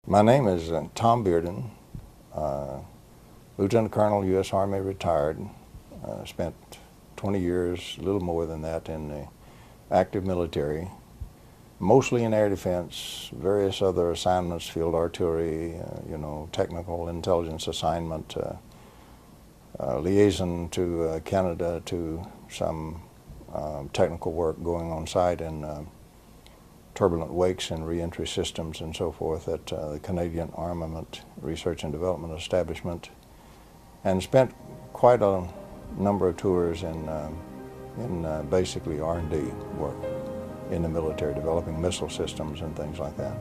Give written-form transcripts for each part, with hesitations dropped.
My name is Tom Bearden, Lieutenant Colonel, U.S. Army, retired. Spent 20 years, a little more than that, in the active military, mostly in air defense, various other assignments, field artillery, technical intelligence assignment, liaison to Canada, to some technical work going on site in turbulent wakes and reentry systems and so forth at the Canadian Armament Research and Development Establishment, and spent quite a number of tours in basically R&D work in the military, developing missile systems and things like that.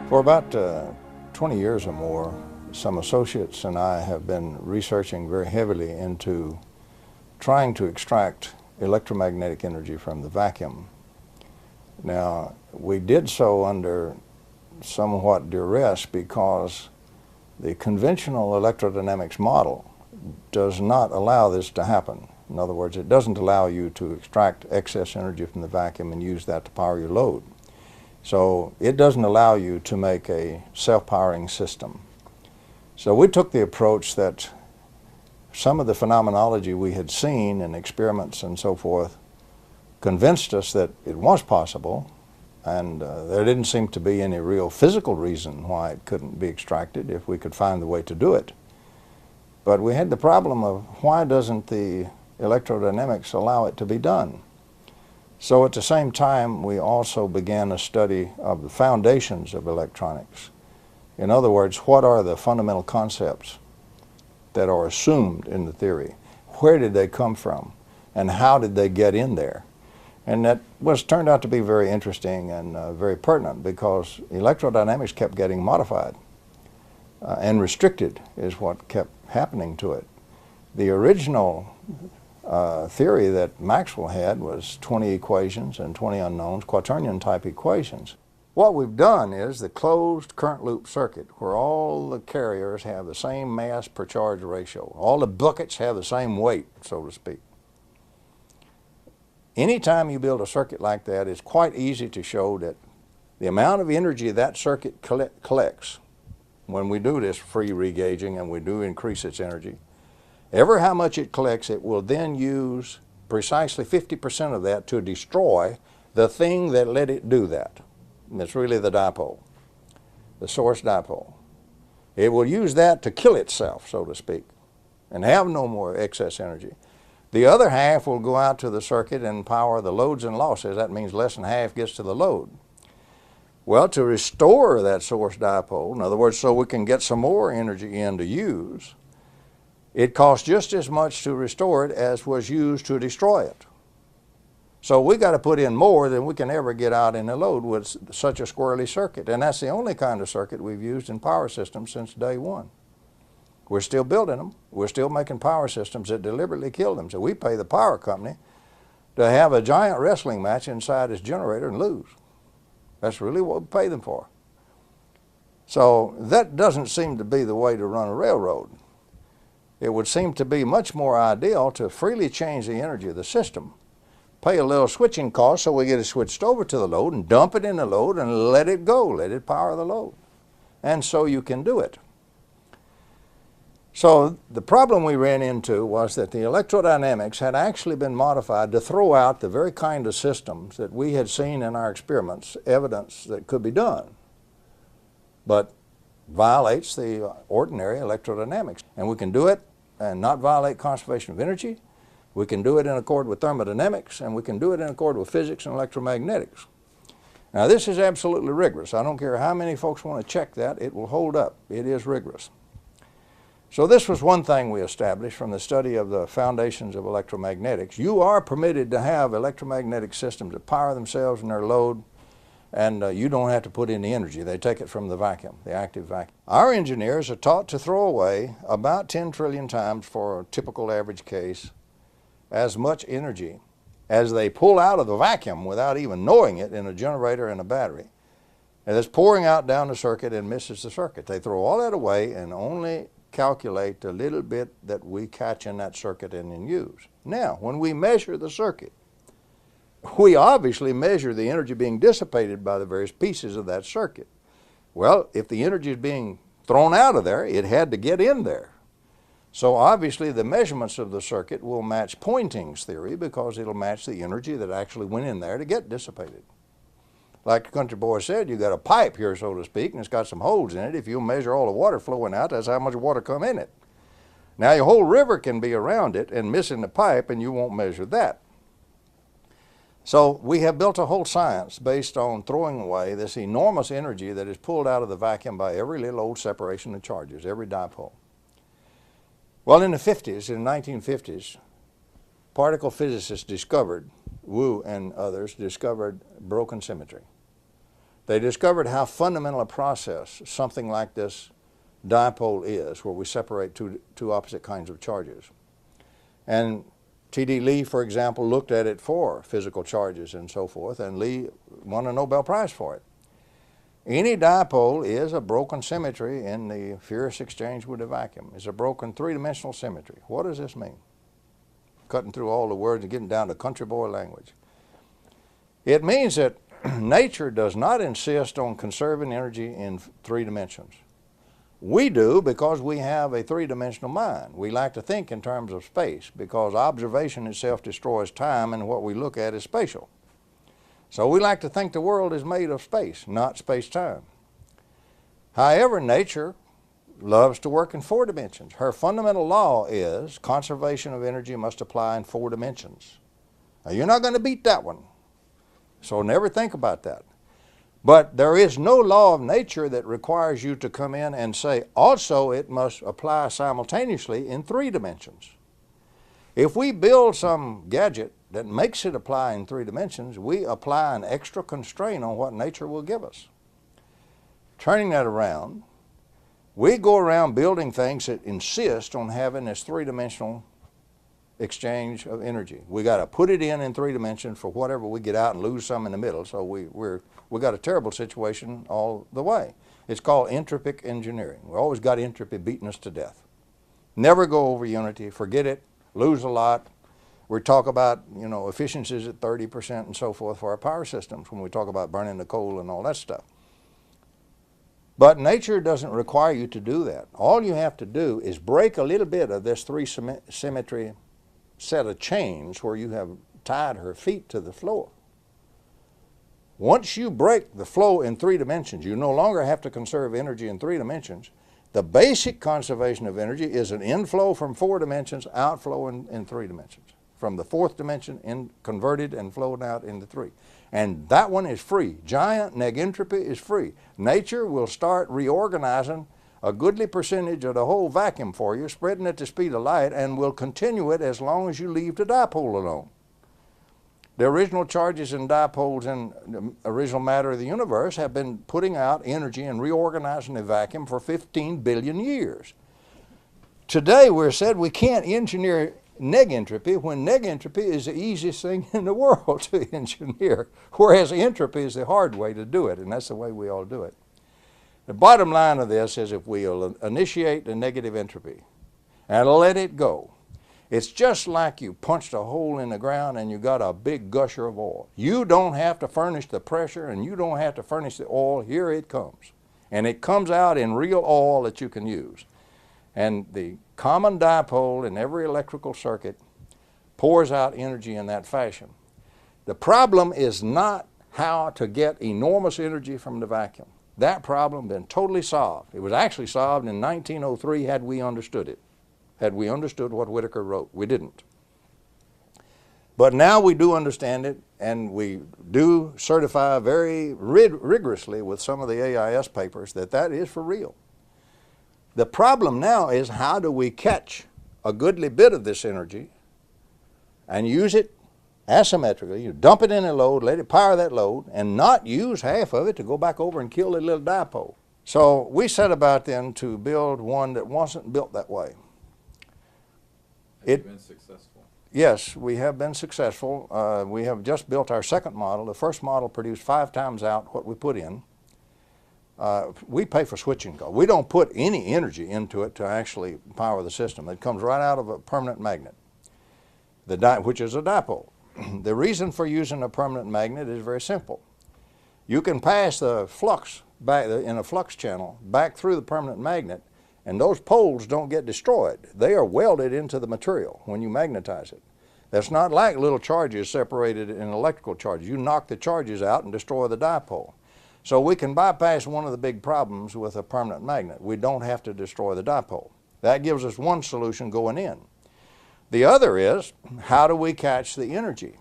For about 20 years or more, some associates and I have been researching very heavily into trying to extract electromagnetic energy from the vacuum. Now, we did so under somewhat duress because the conventional electrodynamics model does not allow this to happen. In other words, it doesn't allow you to extract excess energy from the vacuum and use that to power your load. So it doesn't allow you to make a self-powering system. So we took the approach that some of the phenomenology we had seen in experiments and so forth convinced us that it was possible, and there didn't seem to be any real physical reason why it couldn't be extracted if we could find the way to do it. But we had the problem of why doesn't the electrodynamics allow it to be done? So at the same time, we also began a study of the foundations of electronics. In other words, what are the fundamental concepts that are assumed in the theory? Where did they come from? And how did they get in there? And that turned out to be very interesting and very pertinent, because electrodynamics kept getting modified and restricted is what kept happening to it. The original theory that Maxwell had was 20 equations and 20 unknowns, quaternion type equations. What we've done is the closed current loop circuit, where all the carriers have the same mass per charge ratio. All the buckets have the same weight, so to speak. Anytime you build a circuit like that, it's quite easy to show that the amount of energy that circuit collects, when we do this free regauging and we do increase its energy, ever how much it collects, it will then use precisely 50% of that to destroy the thing that let it do that. And it's really the dipole, the source dipole. It will use that to kill itself, so to speak, and have no more excess energy. The other half will go out to the circuit and power the loads and losses. That means less than half gets to the load. Well, to restore that source dipole, in other words, so we can get some more energy in to use, it costs just as much to restore it as was used to destroy it. So we got to put in more than we can ever get out in a load with such a squirrely circuit. And that's the only kind of circuit we've used in power systems since day one. We're still building them. We're still making power systems that deliberately kill them. So we pay the power company to have a giant wrestling match inside its generator and lose. That's really what we pay them for. So that doesn't seem to be the way to run a railroad. It would seem to be much more ideal to freely change the energy of the system, pay a little switching cost so we get it switched over to the load and dump it in the load and let it go, let it power the load. And so you can do it. So the problem we ran into was that the electrodynamics had actually been modified to throw out the very kind of systems that we had seen in our experiments, evidence that could be done, but violates the ordinary electrodynamics. And we can do it and not violate conservation of energy. We can do it in accord with thermodynamics, and we can do it in accord with physics and electromagnetics. Now, this is absolutely rigorous. I don't care how many folks want to check that, it will hold up. It is rigorous. So this was one thing we established from the study of the foundations of electromagnetics. You are permitted to have electromagnetic systems that power themselves and their load, and you don't have to put in the energy. They take it from the vacuum, the active vacuum. Our engineers are taught to throw away about 10 trillion times, for a typical average case, as much energy as they pull out of the vacuum without even knowing it in a generator and a battery. And it's pouring out down the circuit and misses the circuit. They throw all that away and only calculate the little bit that we catch in that circuit and then use. Now, when we measure the circuit, we obviously measure the energy being dissipated by the various pieces of that circuit. Well, if the energy is being thrown out of there, it had to get in there. So obviously the measurements of the circuit will match Poynting's theory, because it'll match the energy that actually went in there to get dissipated. Like the country boy said, you got a pipe here, so to speak, and it's got some holes in it. If you measure all the water flowing out, that's how much water come in it. Now your whole river can be around it and missing the pipe, and you won't measure that. So we have built a whole science based on throwing away this enormous energy that is pulled out of the vacuum by every little old separation of charges, every dipole. Well, in the 50s, in the 1950s, particle physicists discovered, Wu and others discovered broken symmetry. They discovered how fundamental a process something like this dipole is, where we separate two opposite kinds of charges. And T.D. Lee, for example, looked at it for physical charges and so forth, and Lee won a Nobel Prize for it. Any dipole is a broken symmetry in the furious exchange with the vacuum. It's a broken three-dimensional symmetry. What does this mean? Cutting through all the words and getting down to country boy language. It means that nature does not insist on conserving energy in three dimensions. We do, because we have a three-dimensional mind. We like to think in terms of space, because observation itself destroys time, and what we look at is spatial. So we like to think the world is made of space, not space-time. However, nature loves to work in four dimensions. Her fundamental law is conservation of energy must apply in four dimensions. Now, you're not going to beat that one, so never think about that. But there is no law of nature that requires you to come in and say, also it must apply simultaneously in three dimensions. If we build some gadget that makes it apply in three dimensions, we apply an extra constraint on what nature will give us. Turning that around, we go around building things that insist on having this three-dimensional exchange of energy. We got to put it in three dimensions for whatever we get out and lose some in the middle, so we got a terrible situation all the way. It's called entropic engineering. We always got entropy beating us to death. Never go over unity, forget it, lose a lot. We talk about, efficiencies at 30% and so forth for our power systems when we talk about burning the coal and all that stuff. But nature doesn't require you to do that. All you have to do is break a little bit of this three-symmetry set of chains where you have tied her feet to the floor. Once you break the flow in three dimensions, you no longer have to conserve energy in three dimensions. The basic conservation of energy is an inflow from four dimensions, outflow in three dimensions. From the fourth dimension, converted and flowed out into three. And that one is free. Giant negentropy is free. Nature will start reorganizing a goodly percentage of the whole vacuum for you, spreading at the speed of light, and will continue it as long as you leave the dipole alone. The original charges and dipoles in the original matter of the universe have been putting out energy and reorganizing the vacuum for 15 billion years. Today we're said we can't engineer negentropy when negentropy is the easiest thing in the world to engineer, whereas entropy is the hard way to do it, and that's the way we all do it. The bottom line of this is, if we'll initiate the negative entropy and let it go, it's just like you punched a hole in the ground and you got a big gusher of oil. You don't have to furnish the pressure and you don't have to furnish the oil. Here it comes. And it comes out in real oil that you can use. And the common dipole in every electrical circuit pours out energy in that fashion. The problem is not how to get enormous energy from the vacuum. That problem been totally solved. It was actually solved in 1903 had we understood it. Had we understood what Whittaker wrote. We didn't. But now we do understand it, and we do certify very rigorously with some of the AIS papers that that is for real. The problem now is, how do we catch a goodly bit of this energy and use it asymmetrically? You dump it in a load, let it power that load, and not use half of it to go back over and kill the little dipole. So we set about then to build one that wasn't built that way. Have you been successful? Yes, we have been successful. We have just built our second model. The first model produced 5 times out what we put in. We pay for switching costs. We don't put any energy into it to actually power the system. It comes right out of a permanent magnet, which is a dipole. the reason for using a permanent magnet is very simple. You can pass the flux back in a flux channel back through the permanent magnet, and those poles don't get destroyed. They are welded into the material when you magnetize it. That's not like little charges separated in electrical charges. You knock the charges out and destroy the dipole. So we can bypass one of the big problems with a permanent magnet. We don't have to destroy the dipole. That gives us one solution going in. The other is, how do we catch the energy?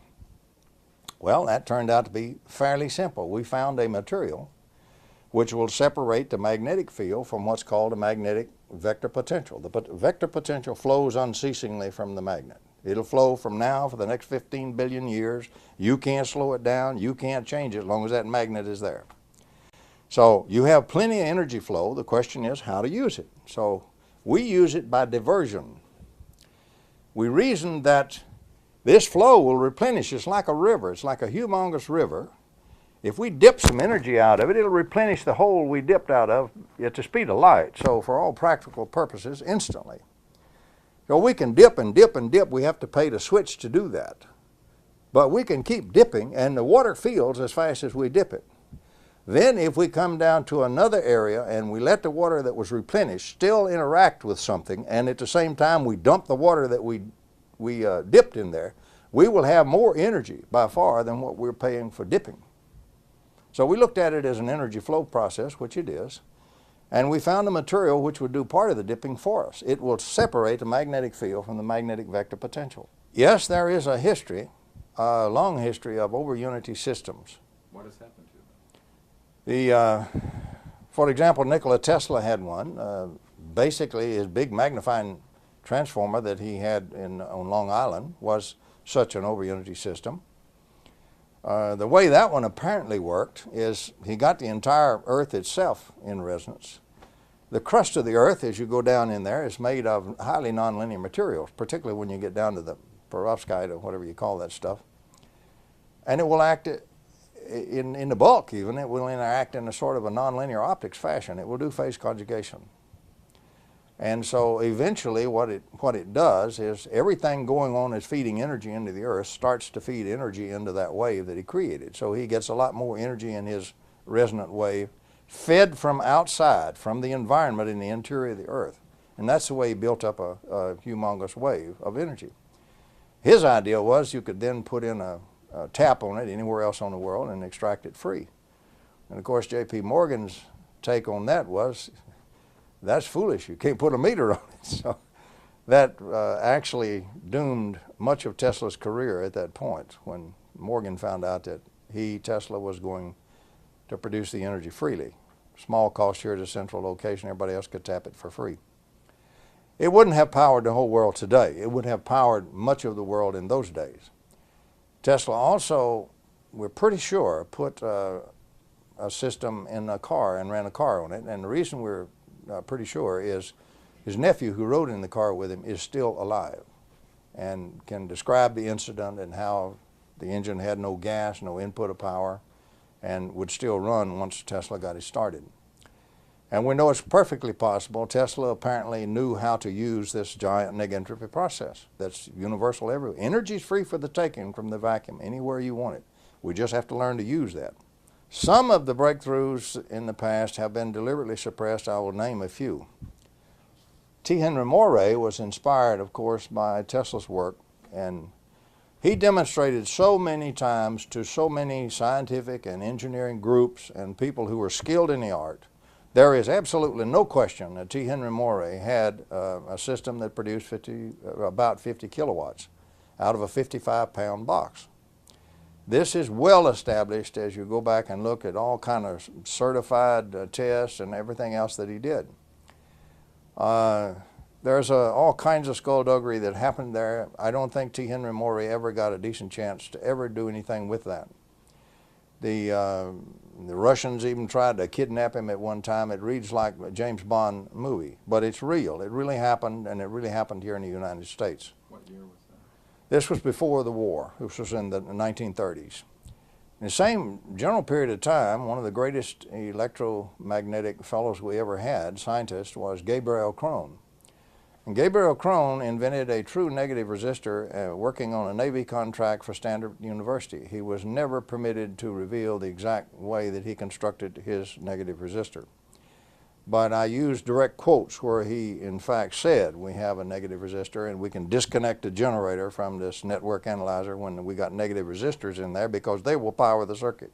Well, that turned out to be fairly simple. We found a material which will separate the magnetic field from what's called a magnetic vector potential. The vector potential flows unceasingly from the magnet. It'll flow from now for the next 15 billion years. You can't slow it down. You can't change it as long as that magnet is there. So you have plenty of energy flow. The question is how to use it. So we use it by diversion. We reason that this flow will replenish. It's like a river. It's like a humongous river. If we dip some energy out of it, it'll replenish the hole we dipped out of at the speed of light. So for all practical purposes, instantly. So we can dip and dip and dip. We have to pay to switch to do that. But we can keep dipping, and the water fills as fast as we dip it. Then if we come down to another area and we let the water that was replenished still interact with something, and at the same time we dump the water that we dipped in there, we will have more energy by far than what we're paying for dipping. So we looked at it as an energy flow process, which it is, and we found a material which would do part of the dipping for us. It will separate the magnetic field from the magnetic vector potential. Yes, there is a history, a long history of over-unity systems. What has happened to them? For example, Nikola Tesla had one. Basically, his big magnifying transformer that he had on Long Island was such an over-unity system. The way that one apparently worked is he got the entire Earth itself in resonance. The crust of the Earth, as you go down in there, is made of highly nonlinear materials, particularly when you get down to the perovskite or whatever you call that stuff. And it will act in the bulk even, it will interact in a sort of a nonlinear optics fashion. It will do phase conjugation. And so eventually what it does is everything going on is feeding energy into the Earth starts to feed energy into that wave that he created. So he gets a lot more energy in his resonant wave fed from outside, from the environment in the interior of the Earth. And that's the way he built up a humongous wave of energy. His idea was you could then put in a tap on it anywhere else on the world and extract it free. And of course J.P. Morgan's take on that was, that's foolish. You can't put a meter on it. So that actually doomed much of Tesla's career at that point when Morgan found out that Tesla, was going to produce the energy freely. Small cost here at a central location, everybody else could tap it for free. It wouldn't have powered the whole world today. It would have powered much of the world in those days. Tesla also, we're pretty sure, put a system in a car and ran a car on it. And the reason we're pretty sure is his nephew who rode in the car with him is still alive and can describe the incident and how the engine had no gas, no input of power, and would still run once Tesla got it started. And we know it's perfectly possible. Tesla apparently knew how to use this giant negentropy process that's universal everywhere. Energy is free for the taking from the vacuum anywhere you want it. We just have to learn to use that. Some of the breakthroughs in the past have been deliberately suppressed. I will name a few. T. Henry Moray was inspired, of course, by Tesla's work, and he demonstrated so many times to so many scientific and engineering groups and people who were skilled in the art. There is absolutely no question that T. Henry Moray had a system that produced about 50 kilowatts out of a 55-pound box. This is well established as you go back and look at all kind of certified tests and everything else that he did. There's all kinds of skullduggery that happened there. I don't think T. Henry Moray ever got a decent chance to ever do anything with that. The Russians even tried to kidnap him at one time. It reads like a James Bond movie, but it's real. It really happened, and it really happened here in the United States. What year was that? This was before the war. This was in the 1930s. In the same general period of time, one of the greatest electromagnetic fellows we ever had, scientist, was Gabriel Krohn. And Gabriel Krohn invented a true negative resistor working on a Navy contract for Stanford University. He was never permitted to reveal the exact way that he constructed his negative resistor. But I used direct quotes where he in fact said we have a negative resistor and we can disconnect the generator from this network analyzer when we got negative resistors in there because they will power the circuit.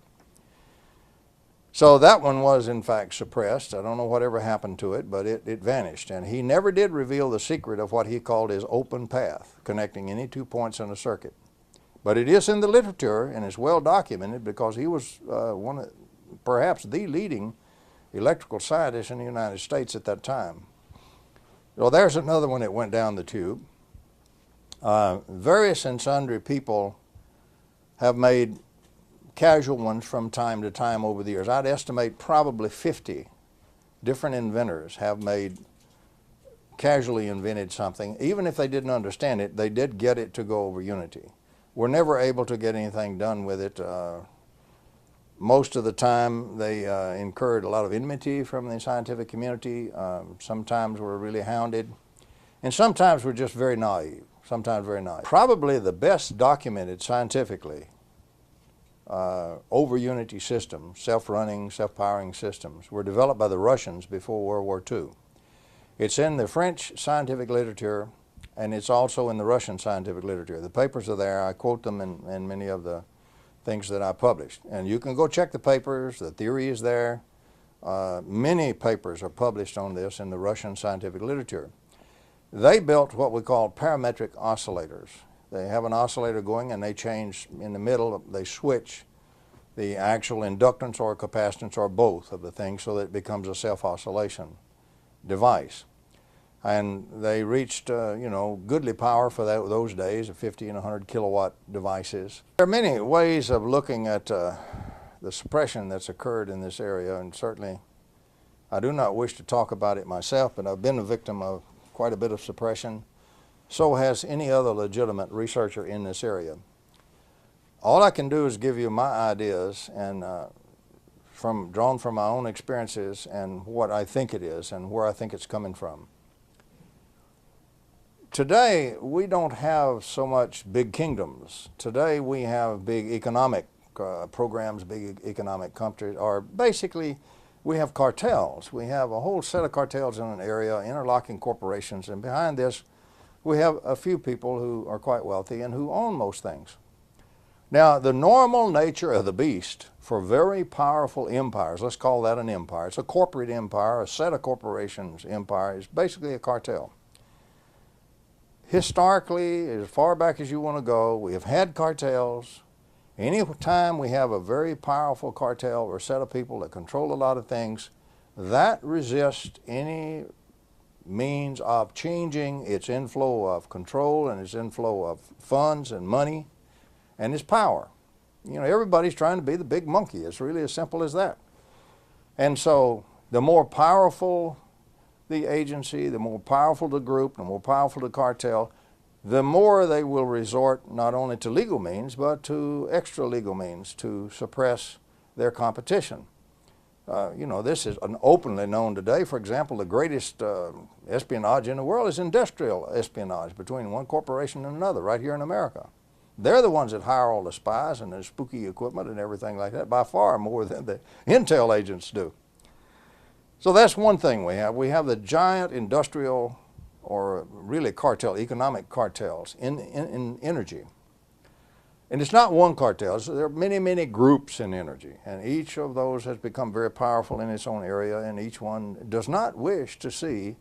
So that one was in fact suppressed. I don't know whatever happened to it, but it vanished. And he never did reveal the secret of what he called his open path, connecting any 2 points in a circuit. But it is in the literature and is well documented because he was perhaps the leading electrical scientist in the United States at that time. Well, there's another one that went down the tube. Various and sundry people have made casual ones from time to time over the years. I'd estimate probably 50 different inventors have casually invented something. Even if they didn't understand it, they did get it to go over unity. We're never able to get anything done with it. Most of the time they incurred a lot of enmity from the scientific community. Sometimes we're really hounded. And sometimes we're just very naive. Sometimes very naive. Probably the best documented scientifically over unity systems, self-running, self-powering systems, were developed by the Russians before World War II. It's in the French scientific literature, and it's also in the Russian scientific literature. The papers are there. I quote them in many of the things that I published. And you can go check the papers. The theory is there. Many papers are published on this in the Russian scientific literature. They built what we call parametric oscillators. They have an oscillator going and they change in the middle, they switch the actual inductance or capacitance or both of the things so that it becomes a self-oscillation device. And they reached, goodly power for those days of 50 and 100 kilowatt devices. There are many ways of looking at the suppression that's occurred in this area, and certainly I do not wish to talk about it myself, but I've been a victim of quite a bit of suppression. So has any other legitimate researcher in this area. All I can do is give you my ideas and drawn from my own experiences and what I think it is and where I think it's coming from. Today, we don't have so much big kingdoms. Today, we have big economic programs, big economic countries, or basically, we have cartels. We have a whole set of cartels in an area, interlocking corporations, and behind this, we have a few people who are quite wealthy and who own most things. Now, the normal nature of the beast for very powerful empires, let's call that an empire. It's a corporate empire, a set of corporations empire, is basically a cartel. Historically, as far back as you want to go, we have had cartels. Any time we have a very powerful cartel or set of people that control a lot of things, that resists any means of changing its inflow of control and its inflow of funds and money and its power. Everybody's trying to be the big monkey. It's really as simple as that. And so the more powerful the agency, the more powerful the group, the more powerful the cartel, the more they will resort not only to legal means but to extra legal means to suppress their competition. This is openly known today. For example, the greatest espionage in the world is industrial espionage between one corporation and another right here in America. They're the ones that hire all the spies and the spooky equipment and everything like that, by far more than the intel agents do. So that's one thing we have. We have the giant industrial, or really cartel, economic cartels in energy. And it's not one cartel. There are many, many groups in energy, and each of those has become very powerful in its own area, and each one does not wish to see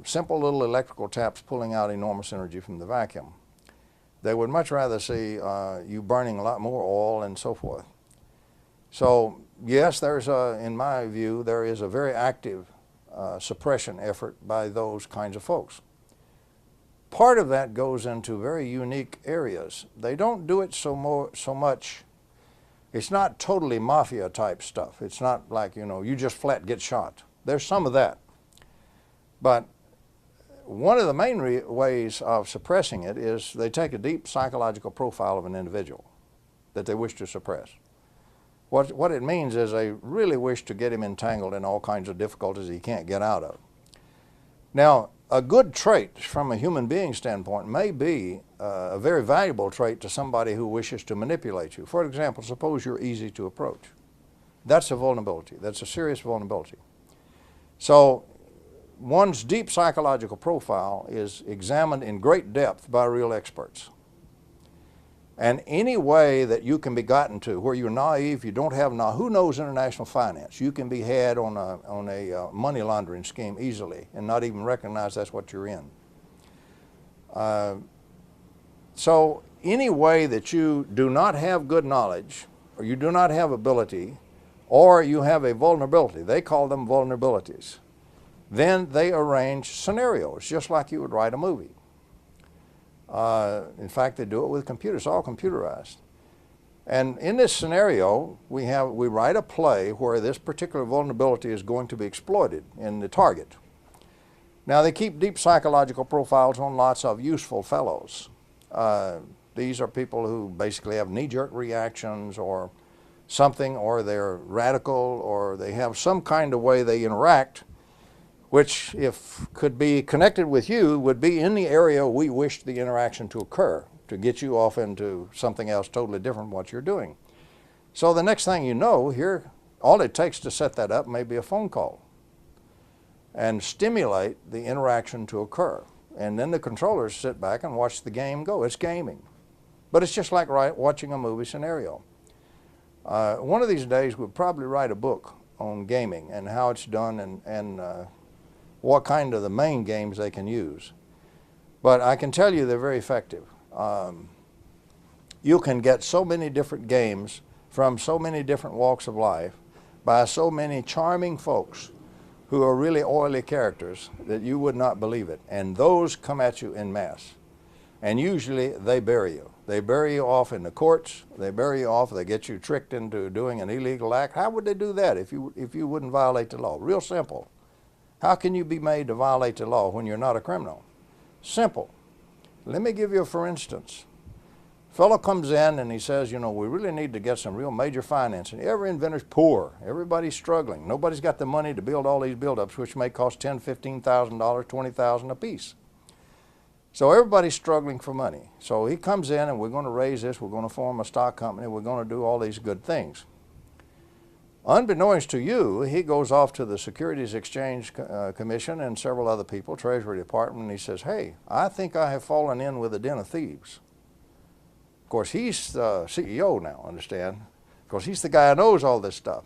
simple little electrical taps pulling out enormous energy from the vacuum. They would much rather see you burning a lot more oil and so forth. So yes, in my view, there is a very active suppression effort by those kinds of folks. Part of that goes into very unique areas. They don't do it so much. It's not totally mafia type stuff. It's not like, you just flat get shot. There's some of that. But one of the main ways of suppressing it is they take a deep psychological profile of an individual that they wish to suppress. What it means is they really wish to get him entangled in all kinds of difficulties he can't get out of. Now, a good trait from a human being standpoint may be a very valuable trait to somebody who wishes to manipulate you. For example, suppose you're easy to approach. That's a vulnerability. That's a serious vulnerability. So one's deep psychological profile is examined in great depth by real experts. And any way that you can be gotten to where you're naive, you don't have, who knows international finance? You can be had on a money laundering scheme easily and not even recognize that's what you're in. So any way that you do not have good knowledge, or you do not have ability, or you have a vulnerability, they call them vulnerabilities, then they arrange scenarios just like you would write a movie. In fact, they do it with computers, all computerized. And in this scenario, we write a play where this particular vulnerability is going to be exploited in the target. Now, they keep deep psychological profiles on lots of useful fellows. These are people who basically have knee-jerk reactions or something, or they're radical, or they have some kind of way they interact, which, if could be connected with you, would be in the area we wish the interaction to occur, to get you off into something else totally different from what you're doing. So the next thing you know, here, all it takes to set that up may be a phone call and stimulate the interaction to occur. And then the controllers sit back and watch the game go. It's gaming. But it's just like watching a movie scenario. One of these days, we'll probably write a book on gaming and how it's done and what kind of the main games they can use. But I can tell you they're very effective. You can get so many different games from so many different walks of life by so many charming folks who are really oily characters that you would not believe it. And those come at you en masse. And usually they bury you. They bury you off in the courts. They bury you off. They get you tricked into doing an illegal act. How would they do that if you wouldn't violate the law? Real simple. How can you be made to violate the law when you're not a criminal? Simple. Let me give you a for instance. A fellow comes in and he says, you know, we really need to get some real major financing. Every inventor's poor. Everybody's struggling. Nobody's got the money to build all these build-ups, which may cost $10,000, $15,000, $20,000 a piece. So everybody's struggling for money. So he comes in and we're going to raise this. We're going to form a stock company. We're going to do all these good things. Unbeknownst to you, he goes off to the Securities Exchange Commission and several other people, Treasury Department, and he says, hey, I think I have fallen in with a den of thieves. Of course, he's the CEO now, understand? Because he's the guy who knows all this stuff.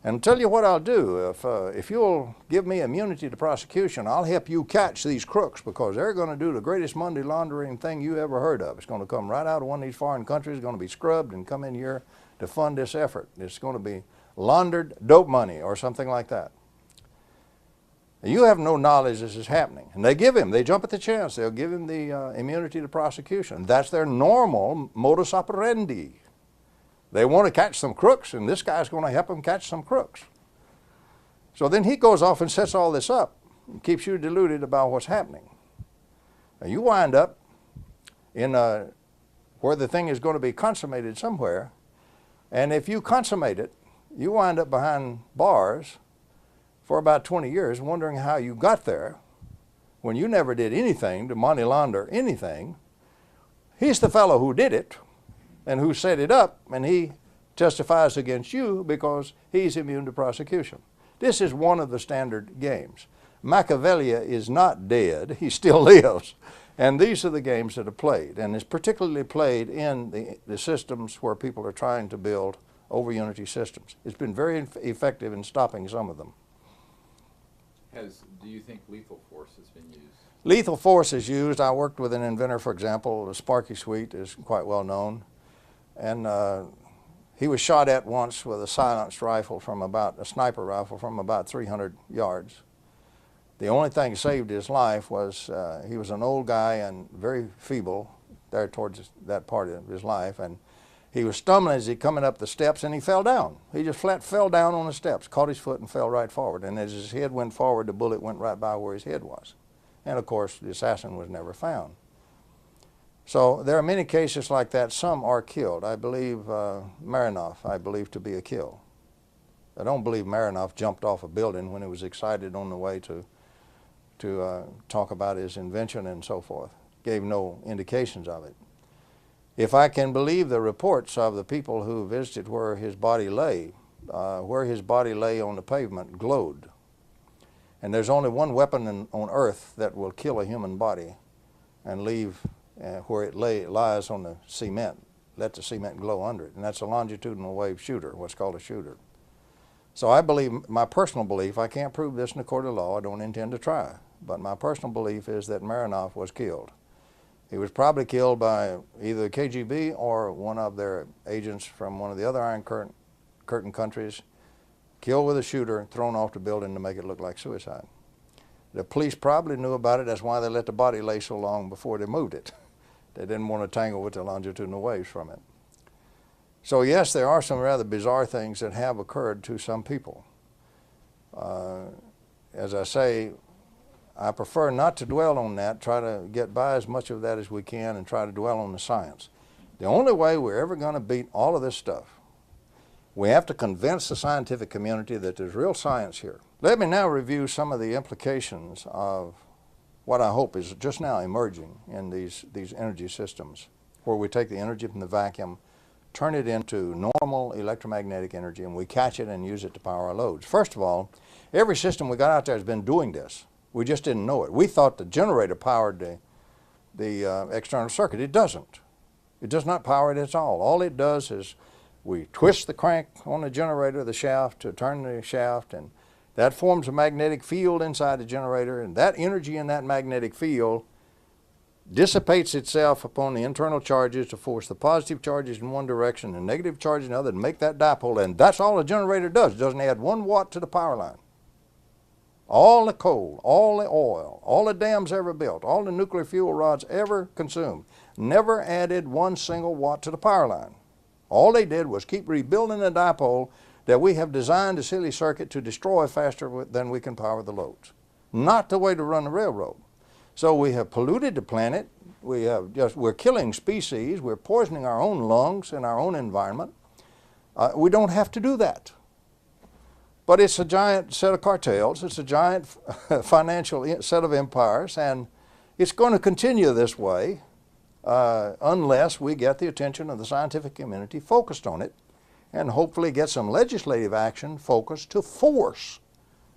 And I'll tell you what I'll do. If you'll give me immunity to prosecution, I'll help you catch these crooks because they're going to do the greatest money laundering thing you ever heard of. It's going to come right out of one of these foreign countries, it's going to be scrubbed and come in here to fund this effort. It's going to be laundered dope money or something like that. You have no knowledge this is happening. And they jump at the chance. They'll give him the immunity to prosecution. That's their normal modus operandi. They want to catch some crooks, and this guy's going to help them catch some crooks. So then he goes off and sets all this up and keeps you deluded about what's happening. Now you wind up in where the thing is going to be consummated somewhere, and if you consummate it, you wind up behind bars for about 20 years wondering how you got there when you never did anything to money launder anything. He's the fellow who did it and who set it up, and he testifies against you because he's immune to prosecution. This is one of the standard games. Machiavelli is not dead, he still lives. And these are the games that are played, and it's particularly played in the systems where people are trying to build over unity systems. It's been very effective in stopping some of them. Do you think lethal force has been used? Lethal force is used. I worked with an inventor, for example, the Sparky Sweet is quite well known. And he was shot at once with a silenced rifle a sniper rifle from about 300 yards. The only thing that saved his life was he was an old guy and very feeble there towards that part of his life. And he was stumbling as he coming up the steps, and he fell down. He just flat fell down on the steps, caught his foot and fell right forward. And as his head went forward, the bullet went right by where his head was. And of course, the assassin was never found. So there are many cases like that. Some are killed. I believe Marinoff, I believe to be a kill. I don't believe Marinoff jumped off a building when he was excited on the way to to talk about his invention and so forth. Gave no indications of it. If I can believe the reports of the people who visited where his body lay on the pavement glowed. And there's only one weapon on earth that will kill a human body and leave where it lies on the cement, let the cement glow under it, and that's a longitudinal wave shooter, what's called a shooter. So I believe, my personal belief, I can't prove this in a court of law, I don't intend to try, but my personal belief is that Marinov was killed. He was probably killed by either the KGB or one of their agents from one of the other Iron Curtain countries, killed with a shooter, thrown off the building to make it look like suicide. The police probably knew about it, that's why they let the body lay so long before they moved it. They didn't want to tangle with the longitudinal waves from it. So yes, there are some rather bizarre things that have occurred to some people. As I say, I prefer not to dwell on that, try to get by as much of that as we can and try to dwell on the science. The only way we're ever going to beat all of this stuff, we have to convince the scientific community that there's real science here. Let me now review some of the implications of what I hope is just now emerging in these energy systems, where we take the energy from the vacuum, turn it into normal electromagnetic energy, and we catch it and use it to power our loads. First of all, every system we got out there has been doing this. We just didn't know it. We thought the generator powered the external circuit. It doesn't. It does not power it at all. All it does is we twist the crank on the generator, the shaft, to turn the shaft, and that forms a magnetic field inside the generator, and that energy in that magnetic field dissipates itself upon the internal charges to force the positive charges in one direction and negative charges in the other and make that dipole, and that's all the generator does. It doesn't add 1 watt to the power line. All the coal, all the oil, all the dams ever built, all the nuclear fuel rods ever consumed, never added 1 single watt to the power line. All they did was keep rebuilding the dipole that we have designed a silly circuit to destroy faster than we can power the loads. Not the way to run the railroad. So we have polluted the planet, we're killing species, we're poisoning our own lungs and our own environment. We don't have to do that. But it's a giant set of cartels, it's a giant financial set of empires, and it's going to continue this way unless we get the attention of the scientific community focused on it, and hopefully get some legislative action focused to force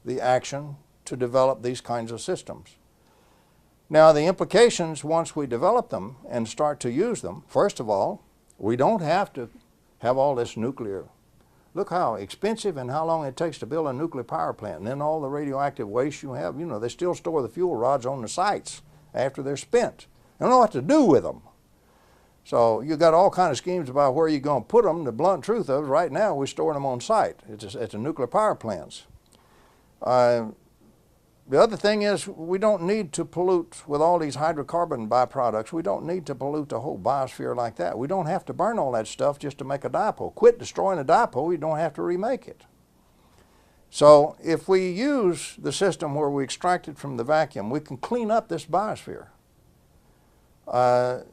the action to develop these kinds of systems. Now, the implications once we develop them and start to use them, first of all, we don't have to have all this nuclear. Look how expensive and how long it takes to build a nuclear power plant, and then all the radioactive waste you have. You know, they still store the fuel rods on the sites after they're spent. They don't know what to do with them. So you got all kinds of schemes about where you're going to put them. The blunt truth of it, right now we're storing them on site at the nuclear power plants. The other thing is, we don't need to pollute with all these hydrocarbon byproducts. We don't need to pollute the whole biosphere like that. We don't have to burn all that stuff just to make a dipole. Quit destroying a dipole, you don't have to remake it. So if we use the system where we extract it from the vacuum, we can clean up this biosphere.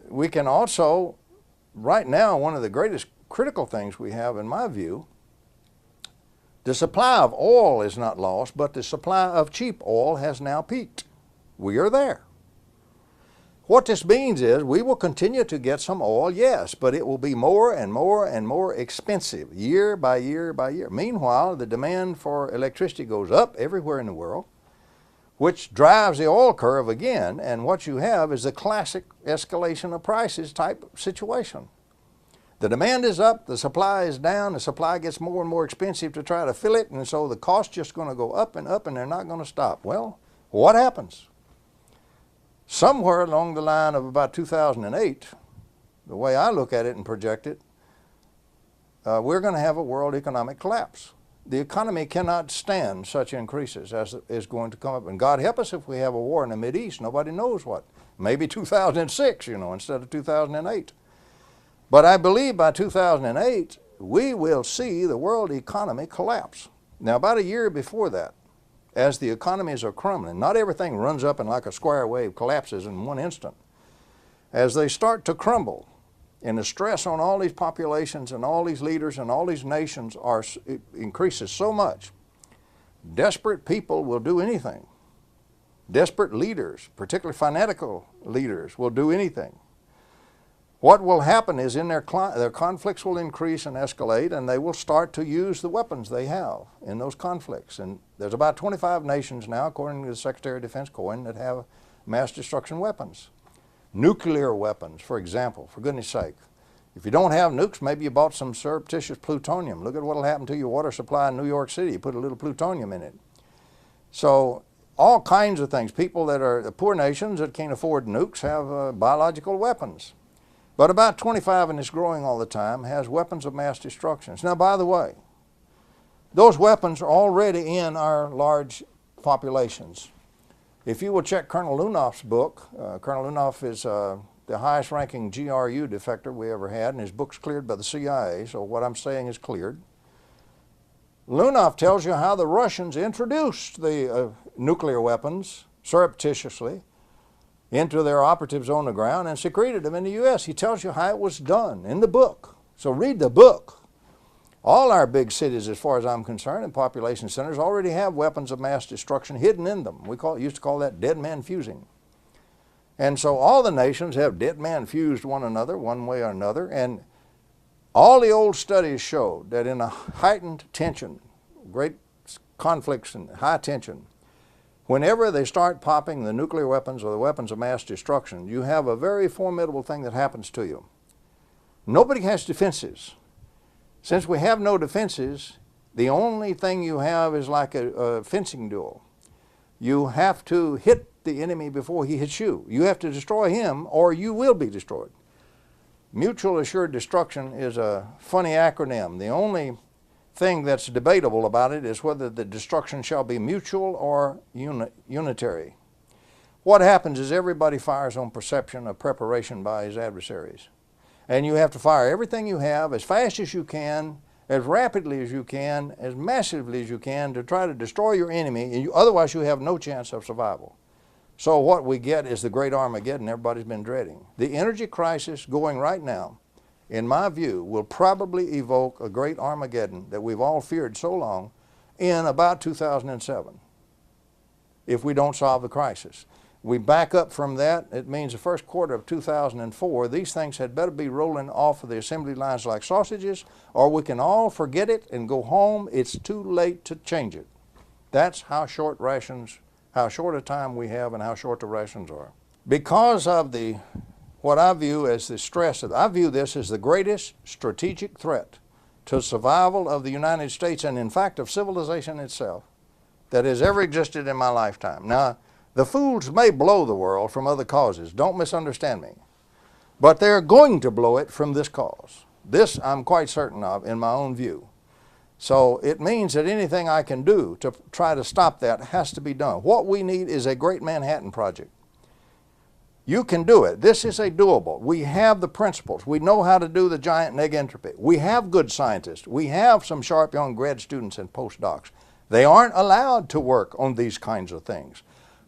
We can also, right now, one of the greatest critical things we have, in my view, the supply of oil is not lost, but the supply of cheap oil has now peaked. We are there. What this means is we will continue to get some oil, yes, but it will be more and more and more expensive year by year by year. Meanwhile, the demand for electricity goes up everywhere in the world, which drives the oil curve again, and what you have is the classic escalation of prices type situation. The demand is up, the supply is down, the supply gets more and more expensive to try to fill it, and so the cost just going to go up, and they're not going to stop. Well, what happens? Somewhere along the line of about 2008, the way I look at it and project it, we're going to have a world economic collapse. The economy cannot stand such increases as is going to come up. And God help us if we have a war in the Mideast, nobody knows what. Maybe 2006, instead of 2008. But I believe by 2008, we will see the world economy collapse. Now, about a year before that, as the economies are crumbling, not everything runs up and like a square wave collapses in one instant. As they start to crumble, and the stress on all these populations and all these leaders and all these nations increases so much, desperate people will do anything. Desperate leaders, particularly fanatical leaders, will do anything. What will happen is their conflicts will increase and escalate, and they will start to use the weapons they have in those conflicts. And there's about 25 nations now, according to the Secretary of Defense Cohen, that have mass destruction weapons. Nuclear weapons, for example, for goodness sake. If you don't have nukes, maybe you bought some surreptitious plutonium. Look at what will happen to your water supply in New York City. You put a little plutonium in it. So all kinds of things. People that are the poor nations that can't afford nukes have biological weapons. But about 25, and it's growing all the time, has weapons of mass destruction. Now, by the way, those weapons are already in our large populations. If you will check Colonel Lunoff's book, Colonel Lunoff is the highest ranking GRU defector we ever had, and his book's cleared by the CIA, so what I'm saying is cleared. Lunoff tells you how the Russians introduced the nuclear weapons surreptitiously into their operatives on the ground and secreted them in the U.S. He tells you how it was done in the book. So read the book. All our big cities, as far as I'm concerned, and population centers already have weapons of mass destruction hidden in them. We used to call that dead man fusing. And so all the nations have dead man fused one another one way or another, and all the old studies showed that in a heightened tension, great conflicts and high tension, whenever they start popping the nuclear weapons or the weapons of mass destruction, you have a very formidable thing that happens to you. Nobody has defenses. Since we have no defenses, the only thing you have is like a fencing duel. You have to hit the enemy before he hits you. You have to destroy him or you will be destroyed. Mutual assured destruction is a funny acronym. The only thing that's debatable about it is whether the destruction shall be mutual or unitary. What happens is everybody fires on perception of preparation by his adversaries. And you have to fire everything you have as fast as you can, as rapidly as you can, as massively as you can to try to destroy your enemy, and otherwise you have no chance of survival. So what we get is the great Armageddon everybody's been dreading. The energy crisis going right now, in my view, will probably evoke a great Armageddon that we've all feared so long in about 2007, if we don't solve the crisis. We back up from that, it means the first quarter of 2004, these things had better be rolling off of the assembly lines like sausages, or we can all forget it and go home. It's too late to change it. That's how short a time we have and how short the rations are. Because of what I view as the stress I view this as the greatest strategic threat to survival of the United States and in fact of civilization itself that has ever existed in my lifetime. Now, the fools may blow the world from other causes, don't misunderstand me, but they're going to blow it from this cause. This I'm quite certain of in my own view. So it means that anything I can do to try to stop that has to be done. What we need is a great Manhattan Project. You can do it. This is doable. We have the principles. We know how to do the giant neg entropy. We have good scientists. We have some sharp young grad students and postdocs. They aren't allowed to work on these kinds of things.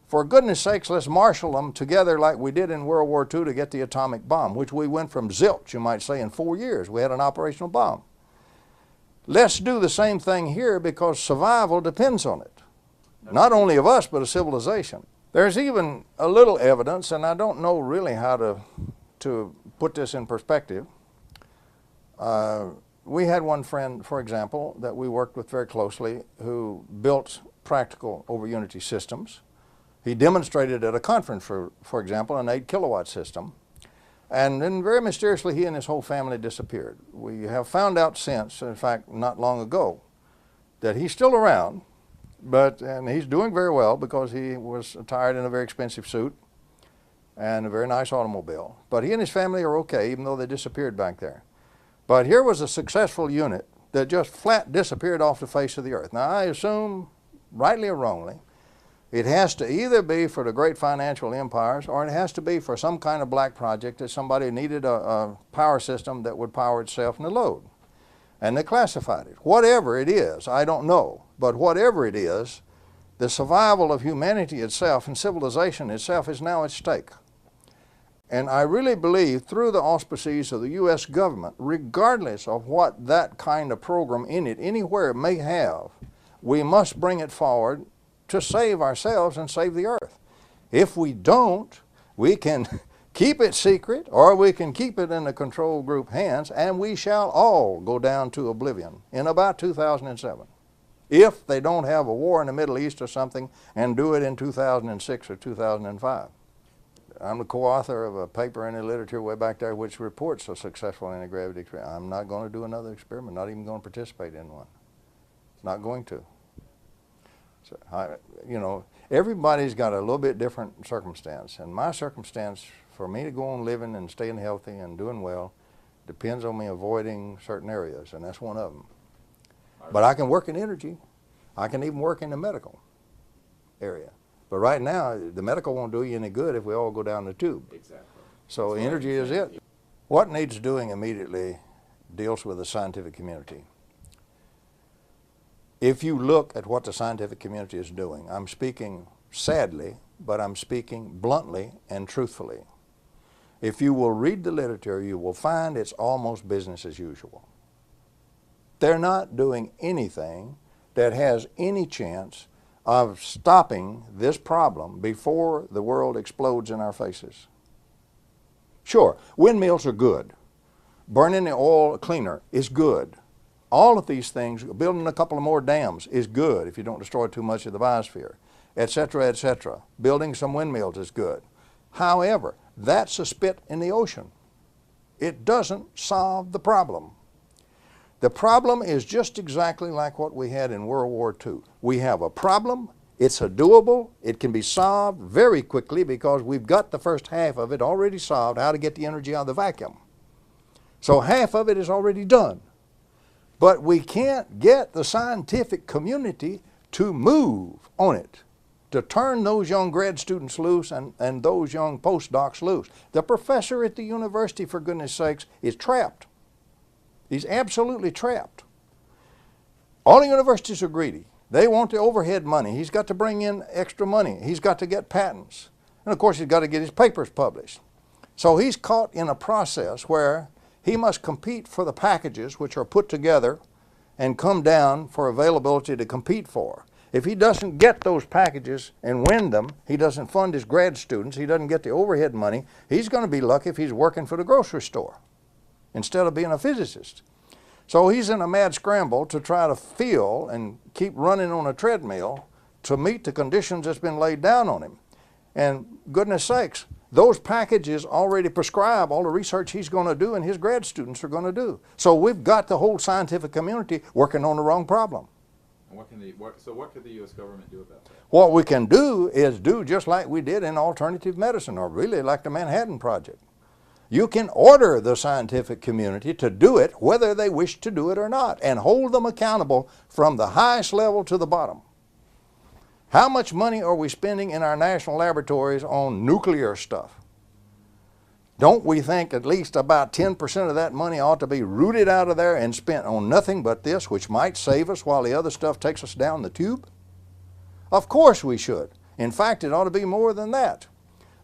For goodness sakes, let's marshal them together like we did in World War II to get the atomic bomb, which we went from zilch, you might say, in 4 years. We had an operational bomb. Let's do the same thing here because survival depends on it. Not only of us, but of civilization. There's even a little evidence, and I don't know really how to put this in perspective. We had one friend, for example, that we worked with very closely who built practical over unity systems. He demonstrated at a conference, for example, an 8 kilowatt system. And then very mysteriously, he and his whole family disappeared. We have found out since, in fact, not long ago, that he's still around, and he's doing very well because he was attired in a very expensive suit and a very nice automobile. But he and his family are okay, even though they disappeared back there. But here was a successful unit that just flat disappeared off the face of the earth. Now, I assume, rightly or wrongly, it has to either be for the great financial empires or it has to be for some kind of black project that somebody needed a power system that would power itself in the load. And they classified it. Whatever it is, I don't know, but whatever it is, the survival of humanity itself and civilization itself is now at stake. And I really believe through the auspices of the U.S. government, regardless of what that kind of program in it anywhere may have, we must bring it forward to save ourselves and save the earth. If we don't, we can keep it secret, or we can keep it in the control group hands, and we shall all go down to oblivion in about 2007. If they don't have a war in the Middle East or something and do it in 2006 or 2005. I'm the co-author of a paper in the literature way back there which reports a successful anti-gravity experiment. I'm not going to do another experiment, not even going to participate in one. Not going to. So, you know, everybody's got a little bit different circumstance, and my circumstance for me to go on living and staying healthy and doing well depends on me avoiding certain areas, and that's one of them. But I can work in energy. I can even work in the medical area. But right now, the medical won't do you any good if we all go down the tube. Exactly. So energy is it. What needs doing immediately deals with the scientific community. If you look at what the scientific community is doing, I'm speaking sadly, but I'm speaking bluntly and truthfully. If you will read the literature, you will find it's almost business as usual. They're not doing anything that has any chance of stopping this problem before the world explodes in our faces. Sure, windmills are good. Burning the oil cleaner is good. All of these things, building a couple of more dams is good if you don't destroy too much of the biosphere, etc., etc. Building some windmills is good. However, that's a spit in the ocean. It doesn't solve the problem. The problem is just exactly like what we had in World War II. We have a problem, it's a doable, it can be solved very quickly because we've got the first half of it already solved, how to get the energy out of the vacuum. So half of it is already done. But we can't get the scientific community to move on it, to turn those young grad students loose and those young postdocs loose. The professor at the university, for goodness sakes, is trapped. He's absolutely trapped. All the universities are greedy. They want the overhead money. He's got to bring in extra money. He's got to get patents. And of course, he's got to get his papers published. So he's caught in a process where he must compete for the packages which are put together and come down for availability to compete for. If he doesn't get those packages and win them, he doesn't fund his grad students, he doesn't get the overhead money, he's going to be lucky if he's working for the grocery store instead of being a physicist. So he's in a mad scramble to try to feel and keep running on a treadmill to meet the conditions that's been laid down on him. And goodness sakes, those packages already prescribe all the research he's going to do and his grad students are going to do. So we've got the whole scientific community working on the wrong problem. And what could the U.S. government do about that? What we can do is do just like we did in alternative medicine, or really like the Manhattan Project. You can order the scientific community to do it whether they wish to do it or not, and hold them accountable from the highest level to the bottom. How much money are we spending in our national laboratories on nuclear stuff? Don't we think at least about 10% of that money ought to be rooted out of there and spent on nothing but this, which might save us while the other stuff takes us down the tube? Of course we should. In fact, it ought to be more than that.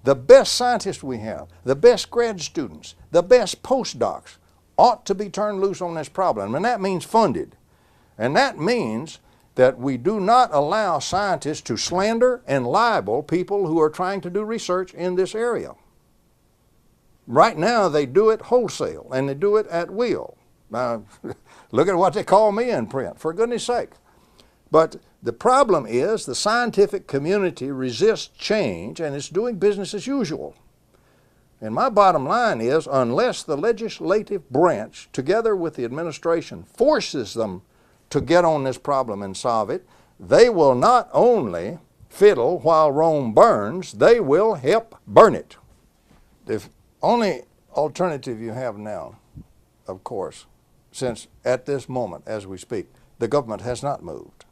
The best scientists we have, the best grad students, the best postdocs ought to be turned loose on this problem, and that means funded. And that means that we do not allow scientists to slander and libel people who are trying to do research in this area. Right now they do it wholesale and they do it at will. Now, look at what they call me in print, for goodness sake. But the problem is the scientific community resists change and it's doing business as usual. And my bottom line is, unless the legislative branch, together with the administration, forces them to get on this problem and solve it, they will not only fiddle while Rome burns, they will help burn it. The only alternative you have now, of course, since at this moment, as we speak, the government has not moved.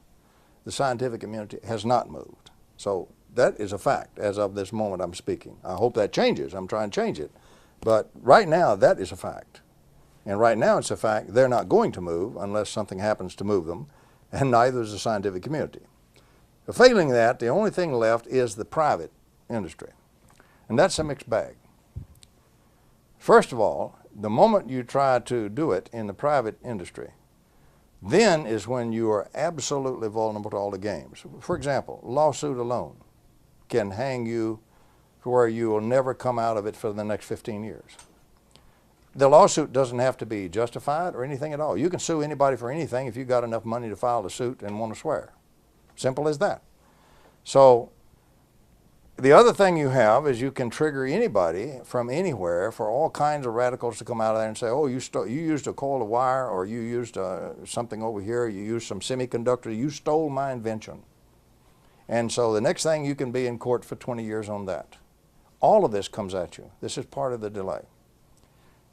The scientific community has not moved. So that is a fact as of this moment I'm speaking. I hope that changes. I'm trying to change it. But right now, that is a fact. And right now it's a fact they're not going to move unless something happens to move them, and neither is the scientific community. Failing that, the only thing left is the private industry. And that's a mixed bag. First of all, the moment you try to do it in the private industry, then is when you are absolutely vulnerable to all the games. For example, lawsuit alone can hang you to where you will never come out of it for the next 15 years. The lawsuit doesn't have to be justified or anything at all. You can sue anybody for anything if you've got enough money to file a suit and want to swear. Simple as that. So the other thing you have is you can trigger anybody from anywhere for all kinds of radicals to come out of there and say, oh, you used a coil of wire, or you used something over here, you used some semiconductor, you stole my invention. And so the next thing, you can be in court for 20 years on that. All of this comes at you. This is part of the delay.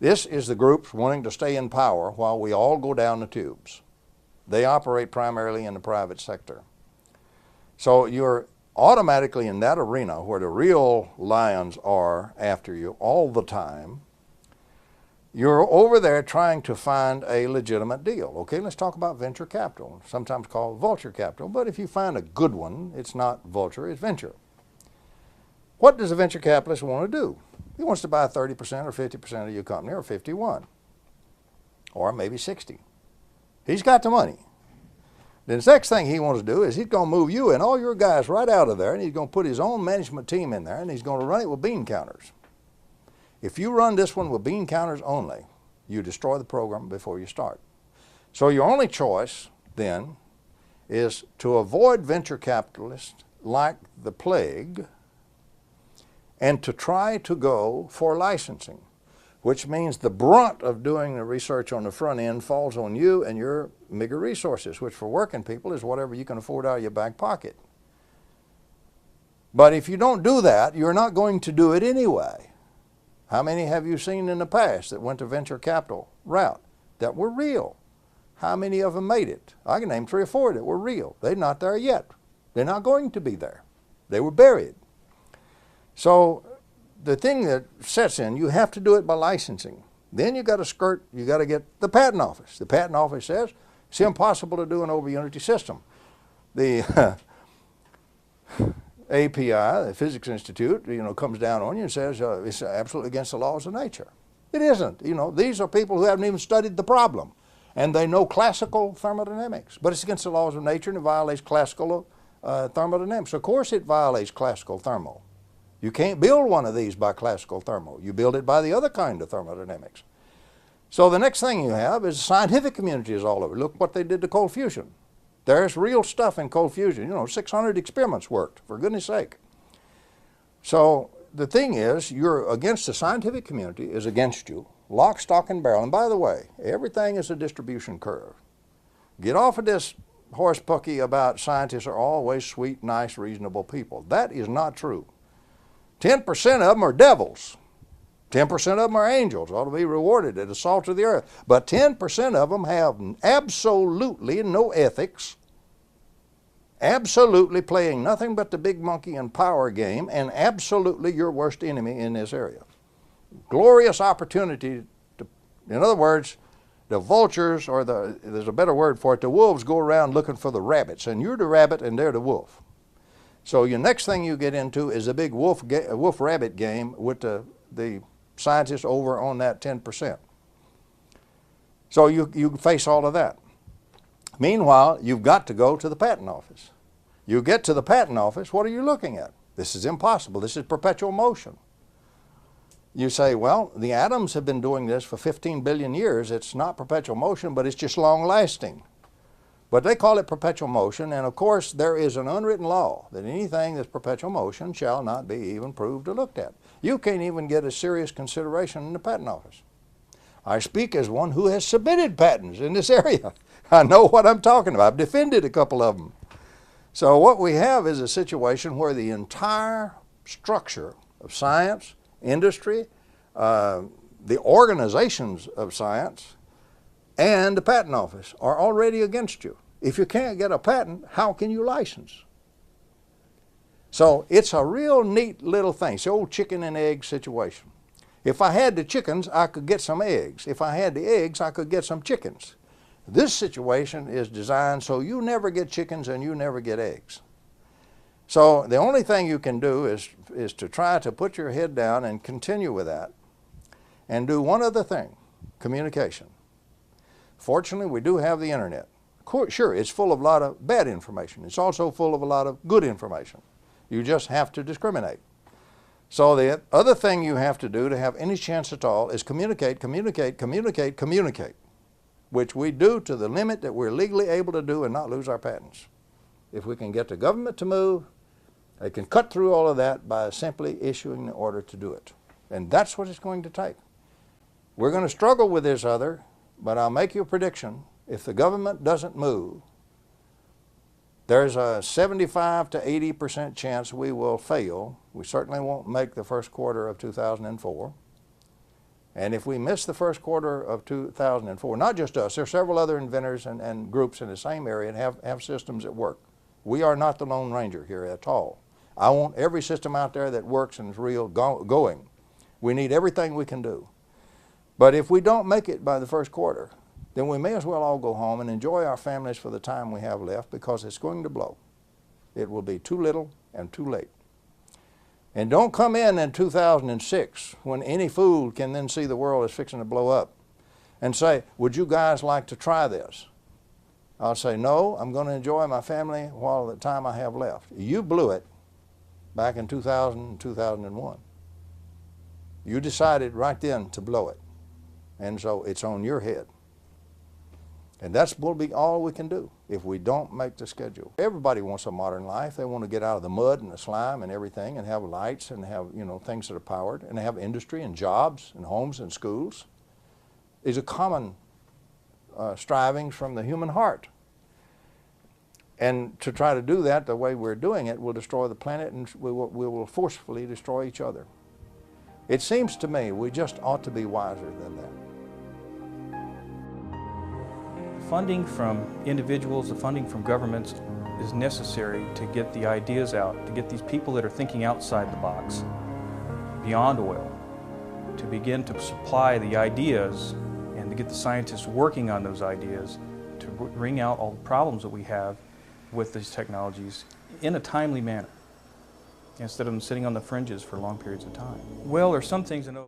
This is the groups wanting to stay in power while we all go down the tubes. They operate primarily in the private sector. So you're automatically in that arena where the real lions are after you all the time. You're over there trying to find a legitimate deal. Okay, let's talk about venture capital, sometimes called vulture capital. But if you find a good one, it's not vulture, it's venture. What does a venture capitalist want to do? He wants to buy 30% or 50% of your company, or 51, or maybe 60. He's got the money. Then the next thing he wants to do is he's going to move you and all your guys right out of there, and he's going to put his own management team in there, and he's going to run it with bean counters. If you run this one with bean counters only, you destroy the program before you start. So your only choice then is to avoid venture capitalists like the plague and to try to go for licensing, which means the brunt of doing the research on the front end falls on you and your meager resources, which for working people is whatever you can afford out of your back pocket. But if you don't do that, you're not going to do it anyway. How many have you seen in the past that went the venture capital route that were real? How many of them made it? I can name 3 or 4 that were real. They're not there yet. They're not going to be there. They were buried. So the thing that sets in, you have to do it by licensing. Then you got to get the patent office. The patent office says it's impossible to do an over unity system. The API, the Physics Institute, comes down on you and says it's absolutely against the laws of nature. It isn't. These are people who haven't even studied the problem, and they know classical thermodynamics, but it's against the laws of nature and it violates classical thermodynamics. Of course, it violates classical thermo. You can't build one of these by classical thermo. You build it by the other kind of thermodynamics. So the next thing you have is the scientific community is all over. Look what they did to cold fusion. There's real stuff in cold fusion. 600 experiments worked, for goodness sake. So the thing is, you're against the scientific community is against you, lock, stock, and barrel. And by the way, everything is a distribution curve. Get off of this horse pucky about scientists are always sweet, nice, reasonable people. That is not true. 10% of them are devils. 10% of them are angels, ought to be rewarded at the salt of the earth. But 10% of them have absolutely no ethics, absolutely playing nothing but the big monkey and power game, and absolutely your worst enemy in this area. Glorious opportunity to, in other words, the vultures, or there's a better word for it, the wolves go around looking for the rabbits, and you're the rabbit and they're the wolf. So your next thing you get into is a big wolf-rabbit game with the scientists over on that 10%. So you face all of that. Meanwhile, you've got to go to the patent office. You get to the patent office, what are you looking at? This is impossible. This is perpetual motion. You say, well, the atoms have been doing this for 15 billion years. It's not perpetual motion, but it's just long-lasting. But they call it perpetual motion, and of course there is an unwritten law that anything that's perpetual motion shall not be even proved or looked at. You can't even get a serious consideration in the patent office. I speak as one who has submitted patents in this area. I know what I'm talking about. I've defended a couple of them. So what we have is a situation where the entire structure of science, industry, the organizations of science, and the patent office are already against you. If you can't get a patent, how can you license? So it's a real neat little thing. It's the old chicken and egg situation. If I had the chickens, I could get some eggs. If I had the eggs, I could get some chickens. This situation is designed so you never get chickens and you never get eggs. So the only thing you can do is to try to put your head down and continue with that and do one other thing, communication. Fortunately, we do have the internet. Sure, it's full of a lot of bad information. It's also full of a lot of good information. You just have to discriminate. So the other thing you have to do to have any chance at all is communicate, communicate, communicate, communicate, which we do to the limit that we're legally able to do and not lose our patents. If we can get the government to move, they can cut through all of that by simply issuing the order to do it. And that's what it's going to take. We're going to struggle with this other, but I'll make you a prediction. If the government doesn't move, there's a 75 to 80% chance we will fail. We certainly won't make the first quarter of 2004. And if we miss the first quarter of 2004, not just us, there are several other inventors and groups in the same area and have systems that work. We are not the Lone Ranger here at all. I want every system out there that works and is real going. We need everything we can do. But if we don't make it by the first quarter, then we may as well all go home and enjoy our families for the time we have left, because it's going to blow. It will be too little and too late. And don't come in 2006 when any fool can then see the world is fixing to blow up and say, would you guys like to try this? I'll say, no, I'm going to enjoy my family while the time I have left. You blew it back in 2000 and 2001. You decided right then to blow it. And so it's on your head. And that will be all we can do if we don't make the schedule. Everybody wants a modern life. They want to get out of the mud and the slime and everything and have lights and have, things that are powered, and they have industry and jobs and homes and schools. These are common strivings from the human heart. And to try to do that the way we're doing it will destroy the planet, and we will forcefully destroy each other. It seems to me we just ought to be wiser than that. Funding from individuals, the funding from governments is necessary to get the ideas out, to get these people that are thinking outside the box, beyond oil, to begin to supply the ideas and to get the scientists working on those ideas to bring out all the problems that we have with these technologies in a timely manner, instead of them sitting on the fringes for long periods of time. Well, there are some things I know.